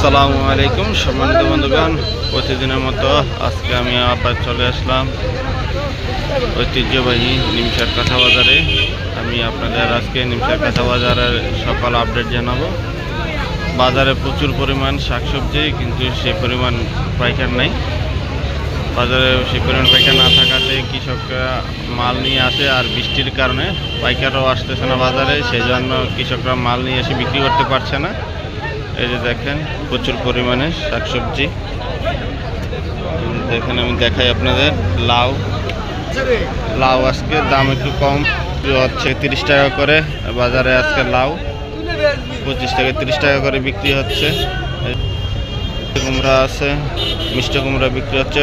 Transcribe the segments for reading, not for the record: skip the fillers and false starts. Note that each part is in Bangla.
আসসালামু আলাইকুম সম্মানিত বন্ধুগণ, প্রতিদিনের মতো আজকে আমি আবার চলে আসলাম ঐতিহ্যবাহী নিমসার কাঁচা বাজারে। আমি আপনাদের আজকে নিমসার কাঁচা বাজারের সকাল আপডেট জানাবো। বাজারে প্রচুর পরিমাণ শাকসবজি, কিন্তু সেই পরিমাণ পাইকার নাই। বাজারে সেই পরিমাণ পাইকার না থাকাতে কৃষকরা মাল নিয়ে আসে, আর বৃষ্টির কারণে পাইকারও আসতেছে না বাজারে, সেই জন্য কৃষকরা মাল নিয়ে এসে বিক্রি করতে পারছে না। এই যে দেখেন প্রচুর পরিমাণে শাকসবজি। দেখেন আমি দেখাই আপনাদের লাউ আজকে দাম একটু কম হচ্ছে, 30 টাকা করে বাজারে আজকে লাউ 25 থেকে 30 টাকা করে বিক্রি হচ্ছে। কুমড়া আছে, মিষ্টি কুমড়া বিক্রি হচ্ছে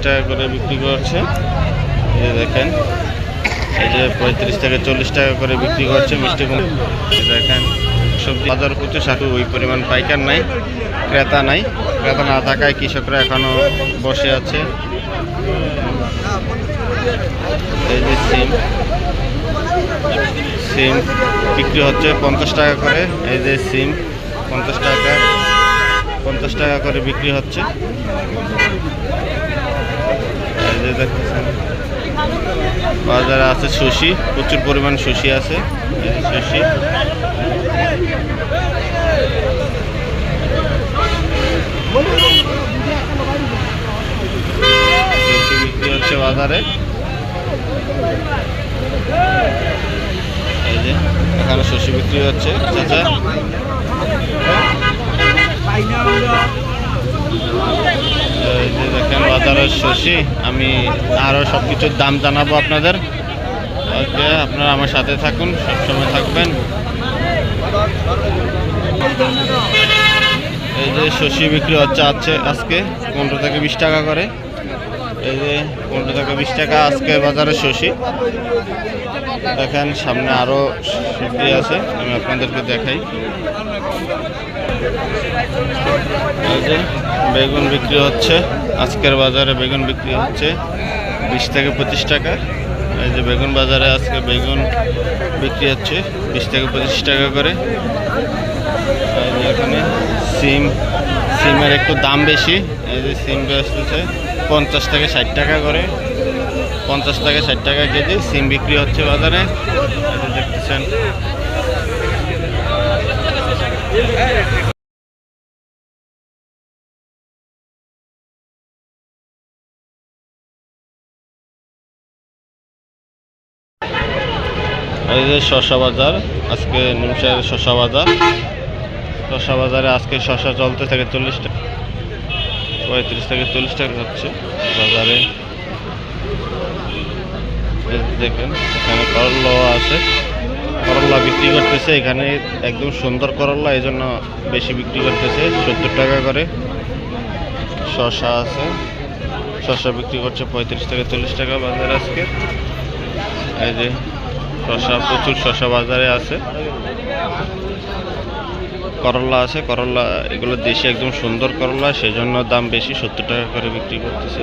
টাকা করে বিক্রি করছে। এই দেখেন এই যে 35 থেকে 40 টাকা করে বিক্রি করছে মিষ্টি কুমড়া। দেখেন সবজি বাজার প্রচুর শাকু, ওই পরিমাণ পাইকার নাই, ক্রেতা নাই। ক্রেতা না থাকায় কৃষকরা এখনো বসে আছে। এই যে সিম বিক্রি হচ্ছে 50 টাকা করে। এই যে সিম 50 টাকা করে বিক্রি হচ্ছে। এই যে দেখছেন বাজারে আছে শসি, প্রচুর পরিমাণ শসি আছে। শসি বিক্রি হচ্ছে বাজারে। এই যে এখানে শসি বিক্রি হচ্ছে। চাচা এই যে দেখেন বাজারের শসি। আমি আরও সব কিছুর দাম জানাবো আপনাদের। ওকে, আপনারা আমার সাথে থাকুন, সবসময় থাকবেন। এই যে শসি বিক্রি হচ্ছে আজকে 15 থেকে 20 টাকা করে। এই যে 15 থেকে 20 টাকা আজকে বাজারে শসি। দেখেন সামনে আরও সবজি আছে, আমি আপনাদেরকে দেখাই। এই যে বেগুন বিক্রি হচ্ছে আজকের বাজারে, বেগুন বিক্রি হচ্ছে 20 থেকে 25 টাকা। এই যে বেগুন বাজারে আজকে বেগুন বিক্রি হচ্ছে 20 থেকে 25 টাকা করে। এই যে এখানে সিমের একটু দাম বেশি। এই যে সিম বেচতেছে 50 থেকে 60 টাকা করে, 50 থেকে 60 টাকা কেজি সিম বিক্রি হচ্ছে বাজারে। এই যে দেখতেছেন এই যে শসা বাজার, আজকে নিমসার শসা বাজারে আজকে শসা চলতে থেকে 40 টাকা, 35 থেকে 40 টাকা হচ্ছে বাজারে। দেখেন এখানে করলা আছে, করলা বিক্রি করতেছে এখানে, একদম সুন্দর করলা, এই জন্য বেশি বিক্রি করতেছে 70 টাকা করে। শসা আছে, শসা বিক্রি করছে 35 থেকে 40 টাকা বাজারে আজকে। এই যে শসা, প্রচুর শসা বাজারে আছে। করলা আছে, করলা এগুলো দেশি একদম সুন্দর করলা, সেই জন্য দাম বেশি, 70 টাকা করে বিক্রি করতেছে।